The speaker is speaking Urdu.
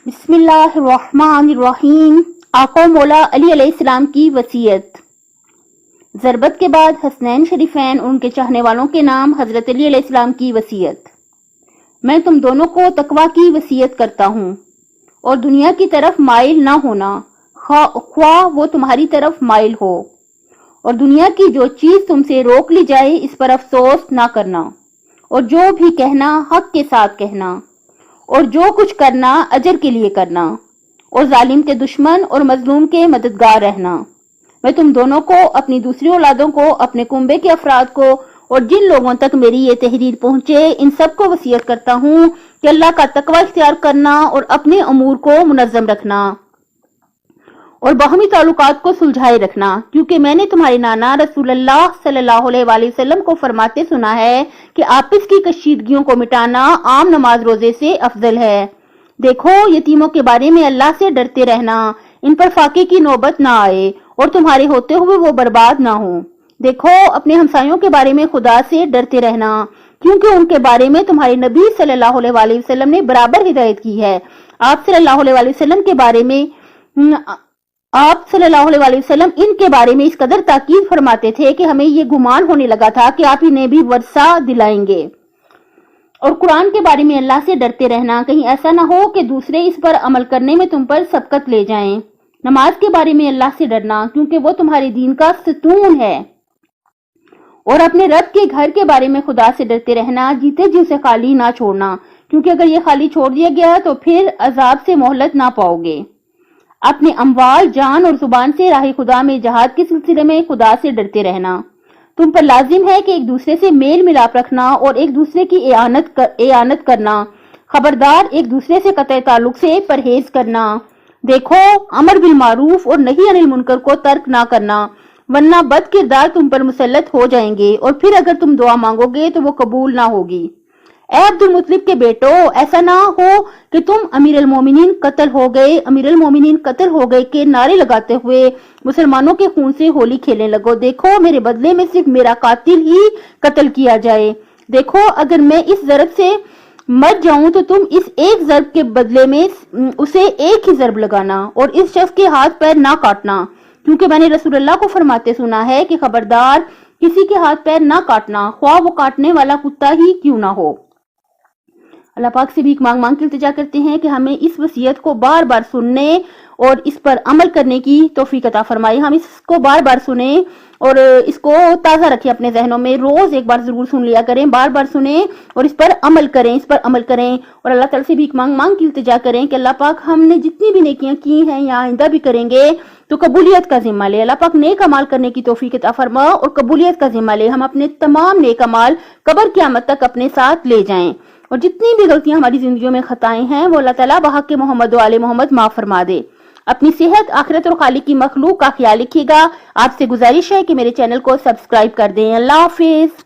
بسم اللہ الرحمن الرحیم۔ آقا مولا علی علیہ السلام کی وصیت۔ ضربت کے بعد حسنین شریفین اور ان کے چاہنے والوں کے نام حضرت علی علیہ السلام کی وصیت۔ میں تم دونوں کو تقوی کی وصیت کرتا ہوں اور دنیا کی طرف مائل نہ ہونا، خواہ وہ تمہاری طرف مائل ہو، اور دنیا کی جو چیز تم سے روک لی جائے اس پر افسوس نہ کرنا، اور جو بھی کہنا حق کے ساتھ کہنا، اور جو کچھ کرنا اجر کے لیے کرنا، اور ظالم کے دشمن اور مظلوم کے مددگار رہنا۔ میں تم دونوں کو، اپنی دوسری اولادوں کو، اپنے کنبے کے افراد کو اور جن لوگوں تک میری یہ تحریر پہنچے ان سب کو وصیت کرتا ہوں کہ اللہ کا تقوی اختیار کرنا اور اپنے امور کو منظم رکھنا اور باہمی تعلقات کو سلجھائے رکھنا، کیونکہ میں نے تمہارے نانا رسول اللہ صلی اللہ علیہ وآلہ وسلم کو فرماتے سنا ہے کہ آپس کی کشیدگیوں کو مٹانا عام نماز روزے سے افضل ہے۔ دیکھو، یتیموں کے بارے میں اللہ سے ڈرتے رہنا، ان پر فاقے کی نوبت نہ آئے اور تمہارے ہوتے ہوئے وہ برباد نہ ہوں۔ دیکھو، اپنے ہمسایوں کے بارے میں خدا سے ڈرتے رہنا، کیونکہ ان کے بارے میں تمہارے نبی صلی اللہ علیہ وآلہ وسلم نے برابر ہدایت کی ہے۔ آپ صلی اللہ علیہ وآلہ وسلم ان کے بارے میں اس قدر تاکید فرماتے تھے کہ ہمیں یہ گمان ہونے لگا تھا کہ آپ انہیں بھی ورثہ دلائیں گے۔ اور قرآن کے بارے میں اللہ سے ڈرتے رہنا، کہیں ایسا نہ ہو کہ دوسرے اس پر عمل کرنے میں تم پر سبقت لے جائیں۔ نماز کے بارے میں اللہ سے ڈرنا، کیونکہ وہ تمہارے دین کا ستون ہے۔ اور اپنے رب کے گھر کے بارے میں خدا سے ڈرتے رہنا، جیتے جی اسے خالی نہ چھوڑنا، کیونکہ اگر یہ خالی چھوڑ دیا گیا تو پھر عذاب سے مہلت نہ پاؤ گے۔ اپنے اموال، جان اور زبان سے راہ خدا میں جہاد کے سلسلے میں خدا سے ڈرتے رہنا۔ تم پر لازم ہے کہ ایک دوسرے سے میل ملاپ رکھنا اور ایک دوسرے کی اعانت کرنا۔ خبردار، ایک دوسرے سے قطع تعلق سے پرہیز کرنا۔ دیکھو، امر بالمعروف اور نہی عن المنکر کو ترک نہ کرنا، ورنہ بد کردار تم پر مسلط ہو جائیں گے اور پھر اگر تم دعا مانگو گے تو وہ قبول نہ ہوگی۔ اے عبد المطلب کے بیٹو، ایسا نہ ہو کہ تم امیر المومنین قتل ہو گئے کے نعرے لگاتے ہوئے مسلمانوں کے خون سے ہولی کھیلنے لگو۔ دیکھو، میرے بدلے میں صرف میرا قاتل ہی قتل کیا جائے۔ دیکھو، اگر میں اس ضرب سے مر جاؤں تو تم اس ایک ضرب کے بدلے میں اسے ایک ہی ضرب لگانا اور اس شخص کے ہاتھ پیر نہ کاٹنا، کیونکہ میں نے رسول اللہ کو فرماتے سنا ہے کہ خبردار، کسی کے ہاتھ پیر نہ کاٹنا، خواہ وہ کاٹنے والا کتا ہی کیوں نہ ہو۔ اللہ پاک سے بھیک مانگ کے التجا کرتے ہیں کہ ہمیں اس وصیت کو بار بار سننے اور اس پر عمل کرنے کی توفیق عطا فرمائے۔ ہم اس کو بار بار سنیں اور اس کو تازہ رکھیں اپنے ذہنوں میں، روز ایک بار ضرور سن لیا کریں، بار بار سنیں اور اس پر عمل کریں اور اللہ تعالیٰ سے بھیک مانگ کے التجا کریں کہ اللہ پاک ہم نے جتنی بھی نیکیاں کی ہیں یا آئندہ بھی کریں گے تو قبولیت کا ذمہ لے۔ اللہ پاک نیک اعمال کرنے کی توفیق عطا فرما اور قبولیت کا ذمہ لے۔ ہم اپنے تمام نیک اعمال قبر قیامت تک اپنے ساتھ لے جائیں، اور جتنی بھی غلطیاں ہماری زندگیوں میں خطائیں ہیں وہ اللہ تعالیٰ بحق محمد و آل محمد معاف فرما دے۔ اپنی صحت، آخرت اور خالق کی مخلوق کا خیال رکھیے گا۔ آپ سے گزارش ہے کہ میرے چینل کو سبسکرائب کر دیں۔ اللہ حافظ۔